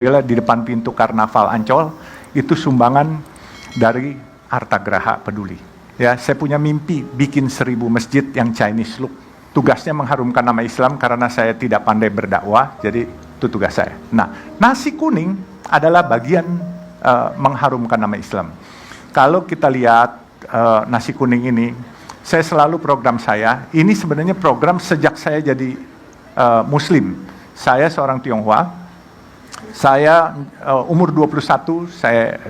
di depan pintu Karnaval Ancol, itu sumbangan dari Artagraha Peduli. Ya, saya punya mimpi bikin 1000 masjid yang Chinese look. Tugasnya mengharumkan nama Islam karena saya tidak pandai berdakwah, jadi itu tugas saya. Nah, nasi kuning adalah bagian mengharumkan nama Islam. Kalau kita lihat nasi kuning ini, saya selalu program saya, ini sebenarnya program sejak saya jadi Muslim. Saya seorang Tionghoa. Saya umur 21, saya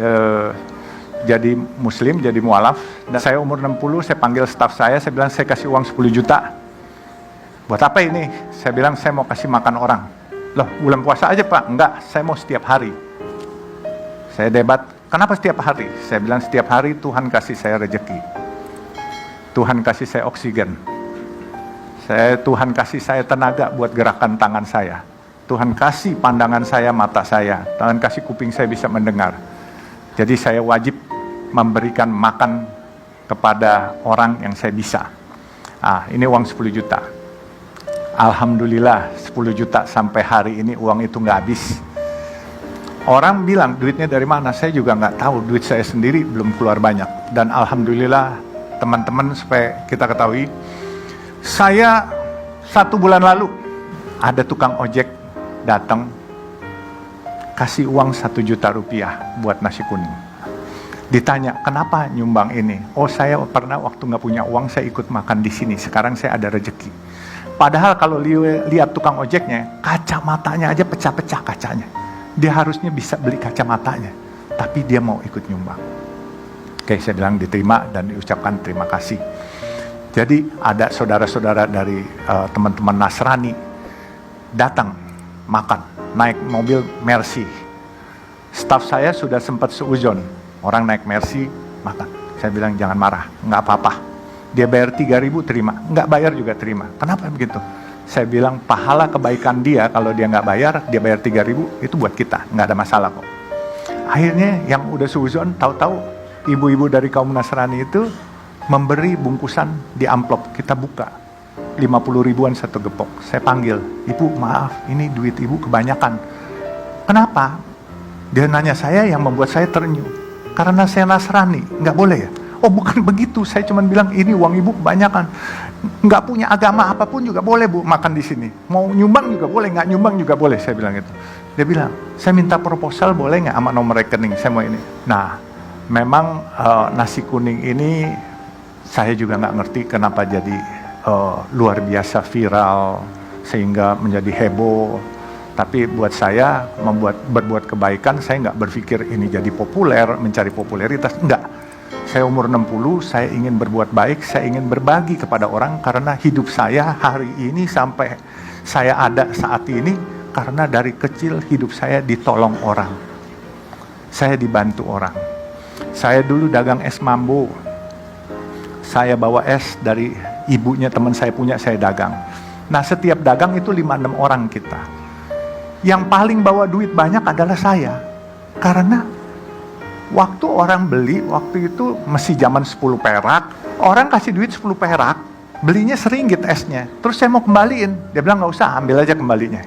jadi Muslim, jadi mualaf. Dan saya umur 60, saya panggil staf saya bilang saya kasih uang 10 juta. Buat apa ini? Saya bilang saya mau kasih makan orang. Loh, bulan puasa aja Pak? Enggak, saya mau setiap hari. Saya debat, kenapa setiap hari? Saya bilang setiap hari Tuhan kasih saya rezeki. Tuhan kasih saya oksigen. Tuhan kasih saya tenaga buat gerakan tangan saya. Tuhan kasih pandangan saya, mata saya. Tuhan kasih kuping saya bisa mendengar. Jadi saya wajib memberikan makan kepada orang yang saya bisa. Ini uang 10 juta. Alhamdulillah 10 juta sampai hari ini uang itu nggak habis. Orang bilang duitnya dari mana? Saya juga nggak tahu. Duit saya sendiri belum keluar banyak. Dan alhamdulillah teman-teman supaya kita ketahui, saya 1 bulan lalu ada tukang ojek datang kasih uang 1 juta rupiah buat nasi kuning. Ditanya, kenapa nyumbang ini? Oh, saya pernah waktu nggak punya uang, saya ikut makan di sini. Sekarang saya ada rezeki. Padahal kalau lihat tukang ojeknya, kacamatanya aja pecah-pecah kacanya. Dia harusnya bisa beli kacamatanya, tapi dia mau ikut nyumbang. Oke, saya bilang diterima dan diucapkan terima kasih. Jadi ada saudara-saudara dari teman-teman Nasrani datang makan, naik mobil Mercy. Staf saya sudah sempat seuzon, orang naik Mercy makan. Saya bilang jangan marah, nggak apa-apa. Dia bayar 3.000 terima, nggak bayar juga terima. Kenapa begitu? Saya bilang pahala kebaikan dia kalau dia nggak bayar, dia bayar 3.000 itu buat kita, nggak ada masalah kok. Akhirnya yang udah seuzon, tahu-tahu ibu-ibu dari kaum Nasrani itu memberi bungkusan di amplop, kita buka. 50 ribuan 1 gepok. Saya panggil, ibu maaf, ini duit ibu kebanyakan. Kenapa? Dia nanya saya, yang membuat saya terenyuh. Karena saya Nasrani, nggak boleh ya? Oh bukan begitu, saya cuma bilang ini uang ibu kebanyakan. Nggak punya agama apapun juga boleh bu makan di sini. Mau nyumbang juga boleh, nggak nyumbang juga boleh, saya bilang gitu. Dia bilang, saya minta proposal boleh nggak sama nomor rekening, saya mau ini. Nah, memang nasi kuning ini saya juga nggak ngerti kenapa jadi luar biasa viral sehingga menjadi heboh. Tapi buat saya berbuat kebaikan, saya nggak berpikir ini jadi populer, mencari popularitas, enggak. Saya umur 60, saya ingin berbuat baik, saya ingin berbagi kepada orang karena hidup saya hari ini sampai saya ada saat ini karena dari kecil hidup saya ditolong orang. Saya dibantu orang. Saya dulu dagang es mambo. Saya bawa es dari ibunya teman saya punya, saya dagang. Nah, setiap dagang itu 5-6 orang kita. Yang paling bawa duit banyak adalah saya. Karena waktu orang beli, waktu itu masih zaman 10 perak, orang kasih duit 10 perak, belinya RM1 esnya. Terus saya mau kembaliin, dia bilang nggak usah, ambil aja kembalinya.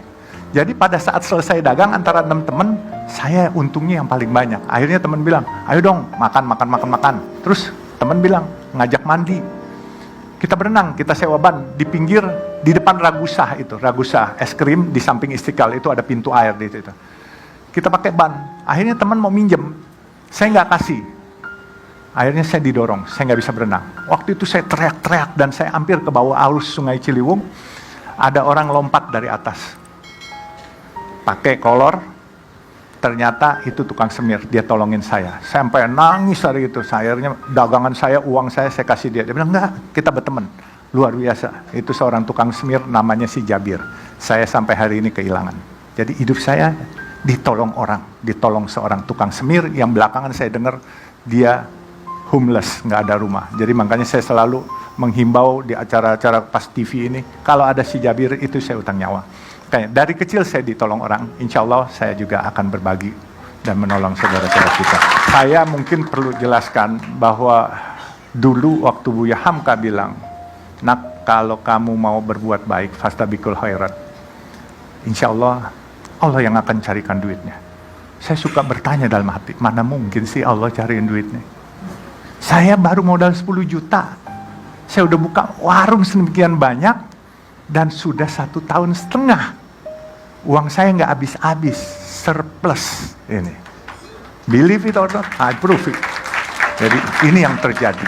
Jadi pada saat selesai dagang antara 6 teman, saya untungnya yang paling banyak. Akhirnya teman bilang, ayo dong makan. Terus teman bilang, ngajak mandi. Kita berenang, kita sewa ban di pinggir, di depan Ragusah itu, Ragusah es krim di samping Istiqlal itu ada pintu air di situ. Kita pakai ban. Akhirnya teman mau minjem, saya nggak kasih. Akhirnya saya didorong, saya nggak bisa berenang. Waktu itu saya teriak-teriak dan saya hampir ke bawah arus Sungai Ciliwung. Ada orang lompat dari atas, pakai kolor. Ternyata itu tukang semir, dia tolongin saya. Sampai nangis hari itu, akhirnya dagangan saya, uang saya kasih dia. Dia bilang, enggak, kita berteman. Luar biasa, itu seorang tukang semir namanya si Jabir. Saya sampai hari ini kehilangan. Jadi hidup saya ditolong orang, ditolong seorang tukang semir yang belakangan saya dengar dia homeless, nggak ada rumah. Jadi makanya saya selalu menghimbau di acara-acara pas TV ini, kalau ada si Jabir itu saya utang nyawa. Dari kecil saya ditolong orang, insya Allah saya juga akan berbagi dan menolong saudara-saudara kita. Saya mungkin perlu jelaskan bahwa dulu waktu Buya Hamka bilang, nak kalau kamu mau berbuat baik, fastabiqul khairat. Insya Allah, Allah yang akan carikan duitnya. Saya suka bertanya dalam hati, mana mungkin sih Allah cariin duitnya? Saya baru modal 10 juta. Saya udah buka warung sedemikian banyak, dan sudah 1,5 tahun. Uang saya nggak habis-habis, surplus ini. Believe it or not, I prove it. Jadi ini yang terjadi.